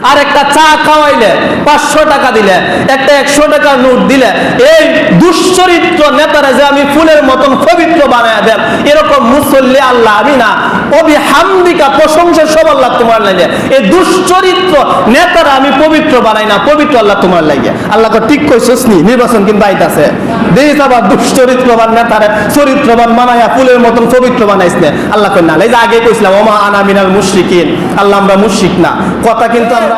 আর একটা চা খাওয়াইলে 500 টাকা দিলে, একটা 100 টাকার নোট দিলে, এই দুশ্চরিত্র নেতারা যে আমি ফুলের মতন পবিত্র বানায় দেন, এরকম মুসল্লি আল্লাহ আমি না। অবিহামদিকা, প্রশংসা সব আল্লাহ তোমার লাগে। এই দুশ্চরিত্র নেতারা আমি পবিত্র বানাই না, পবিত্র আল্লাহ তোমার লাগে। আল্লাহকে ঠিক কইছস নি, নির্বাচন কিন্তু আইতাছে, দেখিস আবার দুশ্চরিত্রবান নেতারে চরিত্রবান বানাইয়া ফুলের মতন পবিত্র বানাইস না। আল্লাহ কই না, এই যে আগে কইছিলাম ওমা আনা মিনাল মুশরিকিন, আল্লাহ আমরা মুশরিক না। কথা কিন্তু আমরা,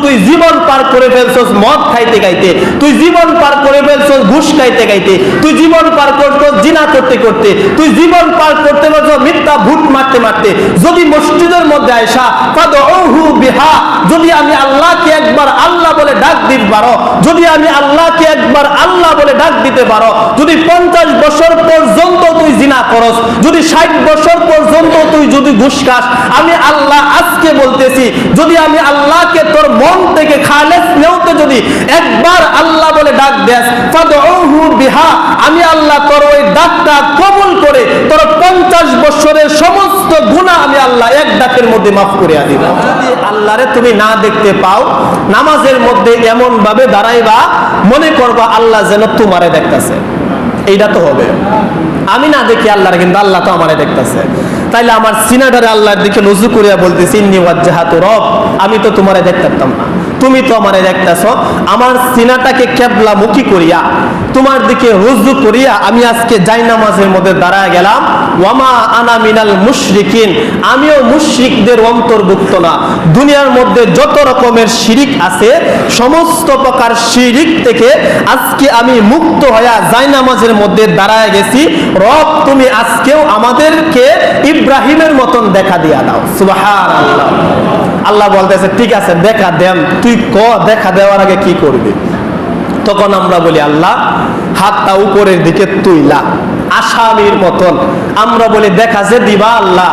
তুই জীবন পার করে ফেলছস মদ খাইতে খাইতে, তুই জীবন পার করে ফেলছস ঘুষ খাইতে খাইতে, তুই জীবন পার করছস জিনা করতে করতে, তুই জীবন পার করতে পারছস মিথ্যা ভূত মারতে মারতে। যদি মসজিদের মধ্যে আয়সা ফাদউহু বিহা, যদি আমি আল্লাহকে একবার আল্লাহ বলে ডাক দিতে পারো, যদি আমি আল্লাহকে একবার আল্লাহ বলে ডাক দিতে পারো, যদি 50 বছর পর্যন্ত তুই জিনা করস, যদি 60 বছর পর্যন্ত তুই যদি ঘুষ খাস, আমি আল্লাহ আজকে বলতেছি, যদি আমি আল্লাহকে তোর মন থেকে খালেস নিয়তে যদি একবার আল্লাহ বলে ডাক দেস, ফাদউহু বিহা, আমি আল্লাহ তোর ওই ডাকটা কবুল করে তোর 50 বছরের সমস্ত গুনাহ আমি আল্লাহ এক ডাকের মধ্যে মাফ করে দিব। যদি আল্লাহরে তুমি না দেখতে পাও, নামাজের মধ্যে এমন ভাবে দাঁড়াইবা মনে করবা আল্লাহ যেন তোমারে দেখতেছে। এইটা তো হবে, আমি না দেখি আল্লাহরে, কিন্তু আল্লাহ তো আমারে দেখতেছে। তাইলে আমার সিনাটারে আল্লাহর দিকে রুজু করিয়া বলতেছি, ইন্নী ওয়াজ্জাহাতু রব, আমি তো তোমারে দেখতাম না, তুমি তো আমারে দেখতেছ। আমার সিনাটাকে কিবলামুখী করিয়া তোমার দিকে রুজু করিয়া আমি আজকে জায়নামাজের মধ্যে দাঁড়ায় গেলাম। ওয়ামা আনা মিনাল মুশরিকিন, আমিও মুশরিকদের অন্তর্ভুক্ত না। দুনিয়ার মধ্যে যত রকমের শিরিক আছে, সমস্ত প্রকার শিরিক থেকে আজকে আমি মুক্ত হইয়া জায়নামাজের মধ্যে দাঁড়ায় গেছি। রব তুমি আজকেও আমাদেরকে ইব্রাহিমের মতন দেখা দিয়া দাও। সুবহানাল্লাহ। আল্লাহ বলতেছে ঠিক আছে দেখা দেন, তুই ক দেখা দেওয়ার আগে কি করবি? তখন আমরা বলি আল্লাহ হাতটা উপরের দিকে তুইলা আসামির মতন আমরা বলি দেখা যে দিবা আল্লাহ,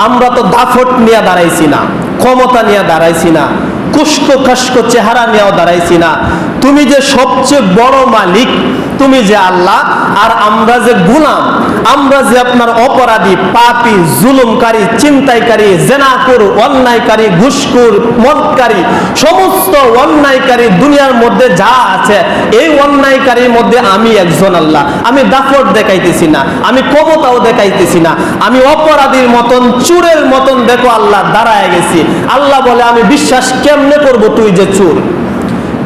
আমরা তো দাফট নিয়ে দাঁড়াইছি না, ক্ষমতা নিয়ে দাঁড়াইছি না, কুস্কো কাস্কো চেহারা নিয়েও দাঁড়াইছি না। তুমি যে সবচেয়ে বড় মালিক, তুমি যে আল্লাহ, আর আমরা যে গোলাম, আমরা যে আপনার অপরাধী, পাপী, জুলুমকারী, চিন্তাইকারী, জেনাকুর, অন্যায়কারী, ঘুষখোর, মদকারী, সমস্ত অন্যায়কারী দুনিয়ার মধ্যে যা আছে, এই অন্যায়কারীর মধ্যে আমি একজন আল্লাহ। আমি দাফট দেখাইতেছি না, আমি ক্ষমতাও দেখাইতেছি না, আমি অপরাধীর মতন, চুরের মতন দেখো আল্লাহ দাঁড়ায় গেছি। আল্লাহ বলে আমি বিশ্বাস কেমনে করব তুই যে চোর,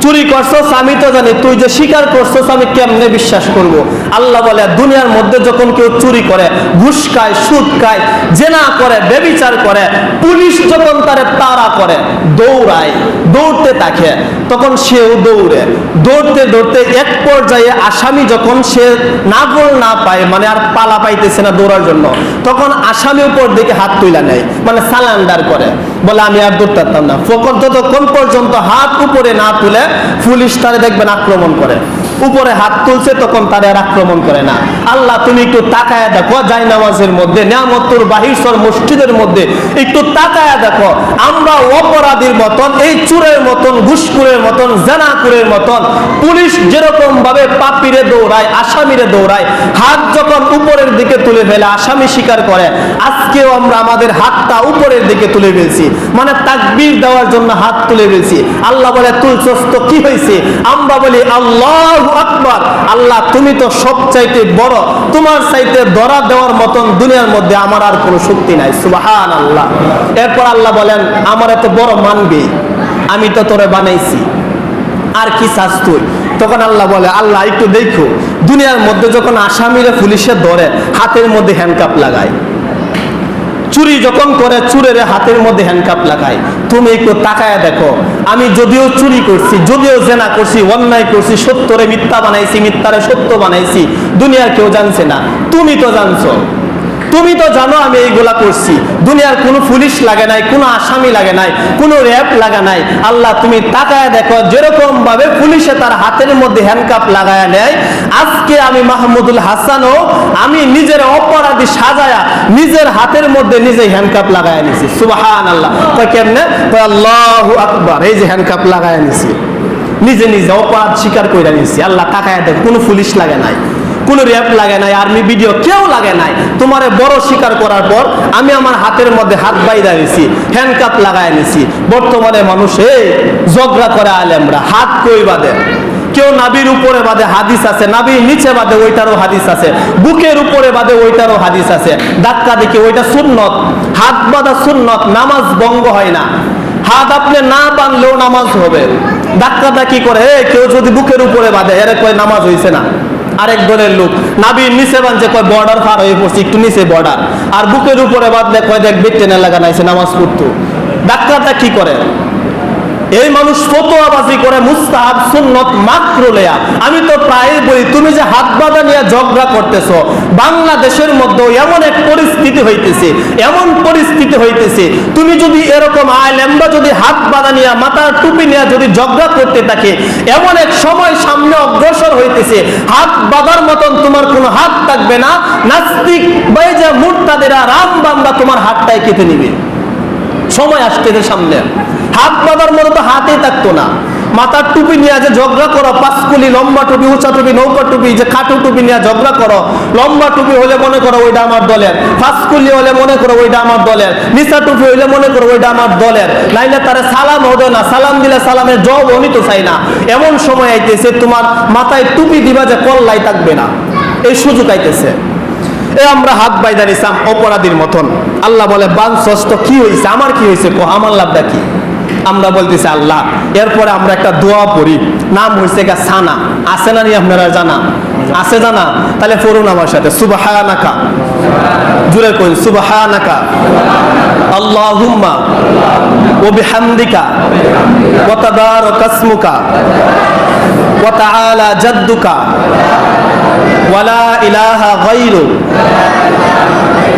চুরি করছস আমি তো জানি, তুই যে স্বীকার করছস আমি কেমনে বিশ্বাস করব? আল্লাহ বলে দুনিয়ার মধ্যে যখন কেউ চুরি করে, ঘুষ খায়, সুদ খায়, জেনা করে, ব্যভিচার করে, পুলিশ যখন তারে তাড়া করে, দৌড়ায়, দৌড়তে থাকে, তখন সেও দৌড়ে, দৌড়তে দৌড়তে এক পর্যায়ে আসামি যখন সে নাগল না পায়, মানে আর পালা পাইতেছে না দৌড়ার জন্য, তখন আসামি উপর দিকে হাত তুইলা নেয়, মানে সালান্ডার করে, বলে আমি আর দৌড়তে পারতাম না। ফকর যতক্ষণ পর্যন্ত হাত উপরে না তুলে পুলিশ তারে দেখবেন আক্রমণ করে, উপরে হাত তুলছে তখন তারে আর আক্রমণ করে না। আল্লাহ তুমি একটু তাকায়া দেখো জায়নামাজের মধ্যে, নিয়ামতুল বাহিসর মসজিদের মধ্যে একটু তাকায়া দেখো, আমরা অপরাধীর মতন, এই চুরের মতন, ঘুষখোরের মতন, জেনাকুরের মতন, পুলিশ যেরকম ভাবে পাপীরে দৌড়ায়, আসামিরে দৌড়ায়, হাত যখন উপরের দিকে তুলে ফেলে আসামি স্বীকার করে, আজকেও আমরা আমাদের হাতটা উপরের দিকে তুলে ফেলছি, মানে তাকবীর দেওয়ার জন্য হাত তুলে ফেলছি। আল্লাহ বলে তুলছস তো কি হয়েছে? আমরা বলি আল্লাহু আকবার, আল্লাহ তুমি তো সবচাইতে বড়, তোমার চাইতে ধরা দেওয়ার মতন দুনিয়ার মধ্যে আমার আর কোনো শক্তি নাই। সুবহানাল্লাহ। এরপর আল্লাহ বলেন আমার এত বড় মানবি, আমি তো তোরে বানাইছি, আর কি চাস তুই? তখন আল্লাহ বলে আল্লাহ একটু দেখো, দুনিয়ার মধ্যে যখন আসামিরা পুলিশে ধরে হাতের মধ্যে হ্যান্ডকাপ লাগায়, চুরি যখন করে চুরের হাতের মধ্যে হ্যান্ডকাপ লাগায়, তুমি একটু তাকায়া দেখো, আমি যদিও চুরি করছি, যদিও জেনা করছি, অন্যায় করছি, সত্যরে মিথ্যা বানাইছি, মিথ্যারে সত্য বানাইছি, দুনিয়ার কেউ জানছে না, তুমি তো জানছো, তুমি তো জানো আমি এইগুলা করছি। দুনিয়ার কোনো পুলিশ লাগে নাই, কোনো আসামি লাগে নাই, কোনো র্যাব লাগা নাই। আল্লাহ তুমি তাকায় দেখো, যেরকম ভাবে পুলিশে তার হাতের মধ্যে হ্যান্ডকাপ লাগায় নেয়, আজকে আমি মাহমুদুল হাসানও আমি নিজের অপরাধী সাজায়া নিজের হাতের মধ্যে নিজে হ্যান্ডকাপ লাগায় নিছি। সুবহানাল্লাহ। কয় কেমনে? কয় আল্লাহু আকবার, এই যে হ্যান্ডকাপ লাগায় নিছি, নিজে নিজে অপরাধ স্বীকার করে নিছি। আল্লাহ তাকায় দেখো, কোনো পুলিশ লাগে নাই, কোনো র্যাপ লাগে নাই, আর্মি ভিডিও কেউ লাগে নাই। তোমারে বড় স্বীকার করার পর আমি আমার হাতের মধ্যে হাত বাইদা নিছি, হ্যান্ডকাপ লাগাই নিছি। বর্তমানে মানুষ এই ঝগড়া করে আলেমরা, হাত কই বাঁধে, কেউ নাভির উপরে বাঁধে, হাদিস আছে, নাভির নিচে বাঁধে, ওইটারও হাদিস আছে, বুকের উপরে বাঁধে, ওইটারও হাদিস আছে। ধাক্কা দেখি ওইটা সুন্নত, হাত বাঁধা সুন্নত, নামাজ ভঙ্গ হয় না। হাত আপনি না বাঁধলেও নামাজ হবে। ধাক্কাটা কি করে, কেউ যদি বুকের উপরে বাঁধে, এর কয় নামাজ হইছে না। আরেক দলের লোক নাভির নিচে বাঁধছে, কয় বর্ডার পার হয়ে পড়ছে, একটু নিচে বর্ডার। আর বুকের উপরে বাঁধলে কয় দেখ বেটেনে লাগানাইছে, নামাজ পড়তো। ধাক্কাটা কি করে, এই মানুষ ফতোয়াবাজি করে মুস্তাহাব সুন্নত মাত্র লেয়া। আমি তো প্রায় বলি, তুমি যে হাত বাঁধা নিয়ে ঝগড়া করতেছো, বাংলাদেশের মধ্যে এমন এক পরিস্থিতি হইতেছে, এমন পরিস্থিতি হইতেছে, তুমি যদি এরকম আলেমরা যদি হাত বাঁধা নিয়ে, মাথার টুপি নিয়ে যদি ঝগড়া করতে থাকে, এমন এক সময় সামনে অগ্রসর হইতেছে, হাত বাঁধার মতন তোমার কোনো হাত থাকবে না। নাস্তিক বাইজা মুরতাদেরা রাম বান্দা তোমার হাতটাই কেটে নিবে। সময় আসতেছে সামনে, হাত বাঁধার মতো তো হাতেই থাকতো না। মাথার টুপি নিয়ে যে ঝগড়া করো, পাঁচকুলি লম্বা টুপি, উঁচা টুপি, নৌকা টুপি, যে খাটো টুপি নিয়ে ঝগড়া করো, লম্বা টুপি হলে মনে করো ওইটা আমার দলের, পাঁচকুলি হলে মনে করো ওইটা আমার দলের, নিচা টুপি হইলে মনে করো ওইটা আমার দলের, নাইলে তারা সালাম হবে না, সালাম দিলে সালামের জবাব উনি তো চাই না। এমন সময় আইতেছে তোমার মাথায় টুপি দিবা যে কল্লাই থাকবে না, এই সুযোগ আইতেছে। আমরা হাত বাইদা নিছিলাম অপরাধীর মতন। আল্লাহ বলে বানছস তো কি হয়েছে, আমার কি হয়েছে, আমার লাভটা কি? আমরা বলতেছি আল্লাহ। এরপরে আমরা একটা দোয়া পড়ি, নাম হয়েছে সানা। আছে না নি আপনারা জানা? আছে জানা? তাহলে পড়ুন আমার সাথে, সুবহানাকা, জুড়ে কইন, সুবহানাকা আল্লাহুম্মা ওয়া বিহামদিকা ওয়া তাবারাকা ইসমুকা ওয়া তাআলা জাদ্দুকা ওয়া লা ইলাহা গায়রুক।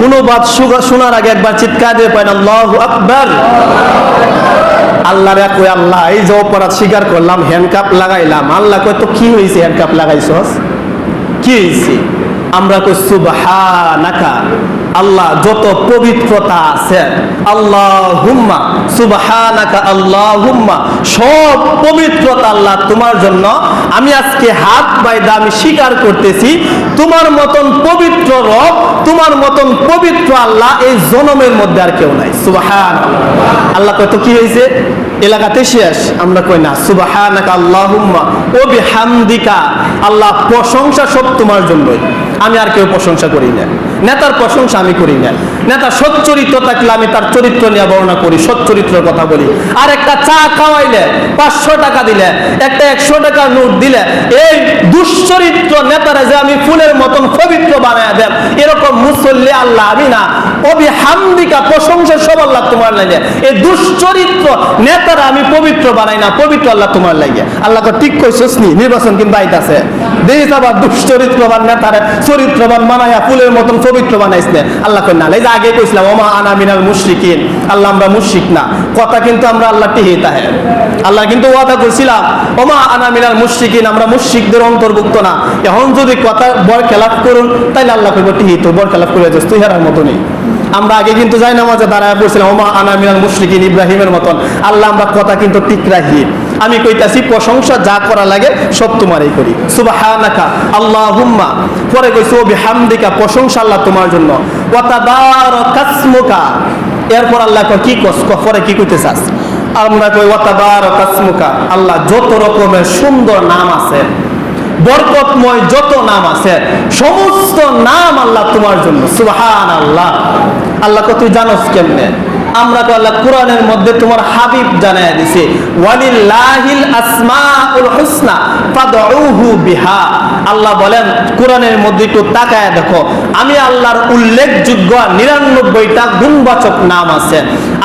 অনুবাদ শোনার আগে একবার চিৎকার দিয়ে পড়েন আল্লাহু আকবার। আল্লাহ রে কই, আল্লাহ এই যে অপরাধ স্বীকার করলাম, হ্যান্ডকাপ লাগাইলাম, আল্লাহ কই তো কি হয়েছে, হ্যান্ডকাপ লাগাইছস কি হয়েছে? আমরা কই সুবহানাকা, আল্লাহ যত পবিত্রতা আছে, আল্লাহুম্মা সুবহানাকা আল্লাহুম্মা, সব পবিত্রতা আল্লাহ তোমার জন্য। আমি আজকে হাত বাইদা আমি স্বীকার করতেছি, তোমার মতন পবিত্র রব, তোমার মতন পবিত্র আল্লাহ এই জনমের মধ্যে আর কেউ নাই। সুবহানাল্লাহ। আল্লাহ কই তো কি হয়েছে, এলাকাতে শেষ? আমরা কই না, সুবহানাকা আল্লাহুম্মা ওয়া বিহামদিকা, আল্লাহ প্রশংসা সব তোমার জন্যই, আমি আর কেউ প্রশংসা করি না। নেতার প্রশংসা আমি করি না। নেতা সচ্চরিত্র থাকলে আমি তার চরিত্র নিয়ে বর্ণনা করি, সচ্চরিত্রের কথা বলি। আর একটা চা খাওয়াইলে 500 টাকা দিলে, একটা 100 টাকার নোট দিলে, এই দুশ্চরিত্র নেতারা যে আমি ফুলের মতন পবিত্র বানায় দেন, এরকম মুসল্লি আল্লাহ আমি না। অবিহামদিকা, প্রশংসা সব আল্লাহ তোমার লাগে। এই দুশ্চরিত্র নেতারা আমি পবিত্র বানাই না, পবিত্র আল্লাহ তোমার লাগে। আল্লাহকে ঠিক কইছস নি, নির্বাচন কিন্তু আইতাছে, দেখিস আবার দুশ্চরিত্রবান নেতারে চরিত্রবান বানাইয়া ফুলের মতন পবিত্র বানাইস না। আল্লাহ কই না, এই যে আগে কইছিলাম ওমা আনা মিনাল মুশরিকিন, আল্লাহ আমরা মুশরিক না। কথা কিন্তু আমরা আল্লাহ টিহিতা হে, আল্লাহ কিন্তু ওয়াদা করছিলাম ওমা আনা মিনাল মুশরিকিন, আমরা মুশরিকদের অন্তর্ভুক্ত না। এখন যদি কথা বর খেলাফ করুন, তাইলে আল্লাহ কইব টিহি তোর বর খেলাফ করে যাস, তুই হেরার মতনই। আমরা আগে কিন্তু যাই নামাজে দাঁড়ায় পড়ছিলাম ওমা আনা মিনাল মুশরিকিন, ইব্রাহিমের মতন। আল্লাহ আমরা কথা কিন্তু ঠিক রাখি। আমি কইতাছি প্রশংসা যা করা লাগে সব তোমারই করি। সুবহানাকা আল্লাহুম্মা, পরে কইছো বিহামদিকা, প্রশংসা আল্লাহ তোমার জন্য। ওয়া তাবারাকা ইসমুকা, এরপর আল্লাহ কি কস, পরে কি কইতে চাস? আমরা কই ওয়া তাবারাকা ইসমুকা, আল্লাহ যত রকমের সুন্দর নাম আছে, বরকতময় যত নাম আছে, সমস্ত নাম আল্লাহ তোমার জন্য। সুবহানাল্লাহ। আল্লাহ কত তুই জানোস কেমনে? আমরা তো আল্লাহ কোরআনের মধ্যে তোমার হাবিব জানায়া দিছে, ওয়ালিল্লাহিল আসমাউল হুসনা ফাদউহু বিহা। আল্লাহ বলেন কোরআনের মধ্যে একটু তাকায় দেখো, আমি আল্লাহর উল্লেখযোগ্য 99টা গুণবাচক নাম আছে,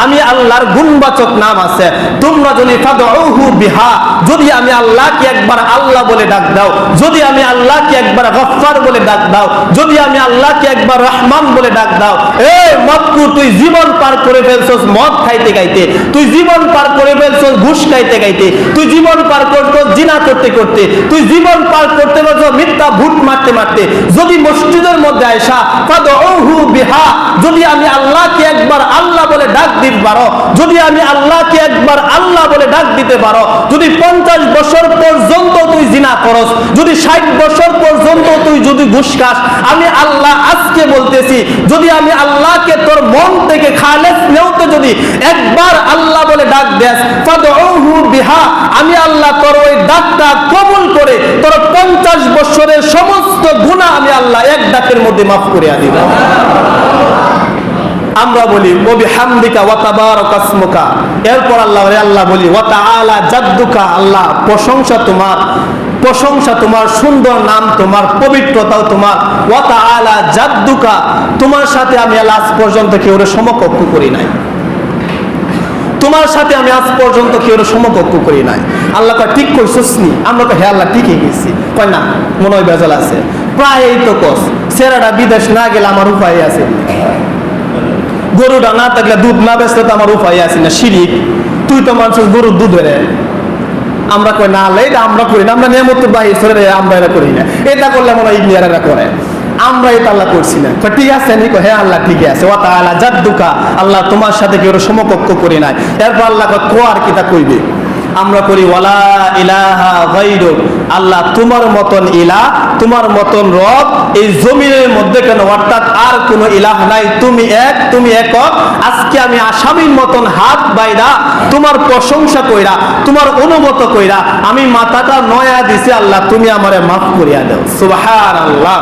আমি আল্লাহর গুণবাচক নাম আছে। তোমরা যদি ফাদউহু বিহা, যদি আমি আল্লাহকে একবার আল্লাহ বলে ডাক দাও, যদি আমি আল্লাহকে একবার গফফার বলে ডাক দাও, যদি আমি আল্লাহকে একবার রহমান বলে ডাক দাও, এই মক্কু তুই জীবন পার করে ফেলছস মদ খাইতে খাইতে, তুই জীবন পার করে ফেলছস ঘুষ খাইতে খাইতে, তুই জীবন পার করছস জিনা করতে করতে, তুই জীবন পার করতে পারছস মিথ্যা ভূত মারতে মারতে। যদি মসজিদের মধ্যে আয়সা ফাদউহু বিহা, যদি আমি আল্লাহকে একবার আল্লাহ বলে ডাক দিতে পারো, যদি আমি আল্লাহকে একবার আল্লাহ বলে ডাক দিতে দিতে পারো, যদি 50 বছর পর্যন্ত তুই জিনা করস, যদি 60 বছর পর্যন্ত তুই যদি ঘুষ খাস, আমি আল্লাহ আজকে বলতেছি, যদি আমি আল্লাহকে তোর মন থেকে খালেস নেওতে যদি একবার আল্লাহ বলে ডাক দেস, ফাদউহু বিহা, আমি আল্লাহ তোর ওই ডাকটা কবুল করে তোর 50 বছরের সমস্ত গুনাহ আমি আল্লাহ এক ডাকের মধ্যে মাফ করে দিব। আমরা বলি ও বিহামদিকা ওয়া তাবারাকা ইসমুকা, এরপর আল্লাহ বলি ওয়া তাআলা জাদ্দুকা, আল্লাহ প্রশংসা তোমার, সুন্দর নাম তোমার, পবিত্রতাও তোমার। ওয়া তাআলা জাদ্দুকা, তোমার সাথে আমি আল্লাহ আজ পর্যন্ত কেউ সমকক্ষ করি নাই, তোমার সাথে আমি আজ পর্যন্ত কেউ সমকক্ষ করি নাই। আল্লাহ কয় ঠিক কইছস নি? আমরা কই হ্যাঁ আল্লাহ ঠিকই কইছি। কয় না, মনে হয় বেজাল আছে, প্রায় এই তো কস, সেরাটা বিদেশ না গেলে আমার উপায় আছে, গরুটা না থাকলে দুধ না বেচলে তো আমার উপায় আছে না, শিরিক, তুই তো মানুষের গরুর দুধ ধরে। আমরা কই না আল্লাহ এটা আমরা করি না, আমরা নিয়ামত বাহির ছেড়ে আমরা এটা করি না, এটা করলে মনে হয় ইবলিয়ারা করে, আমরা এটা আল্লাহ করছি না। ঠিক আছে নি? হ্যাঁ আল্লাহ ঠিকই আছে। ওয়া তাআলা জাদ্দুকা, আল্লাহ তোমার সাথে কেউ সমকক্ষ করি নাই। এরপর আল্লাহ আর কিতা কইবে? আমরা করি ওয়ালা ইলাহা গায়রুক, আল্লাহ তোমার মতন ইলাহ, তোমার মতন রব এই জমিনের মধ্যে কেন, অর্থাৎ আর কোনো ইলাহ নাই, তুমি এক, তুমি একক। আজকে আমি আসামির মতন হাত বাইরা তোমার প্রশংসা কইরা, তোমার অনুমত কইরা আমি মাথাটা নয়া দিছি, আল্লাহ তুমি আমারে মাফ করিয়া দাও। সুবহানাল্লাহ।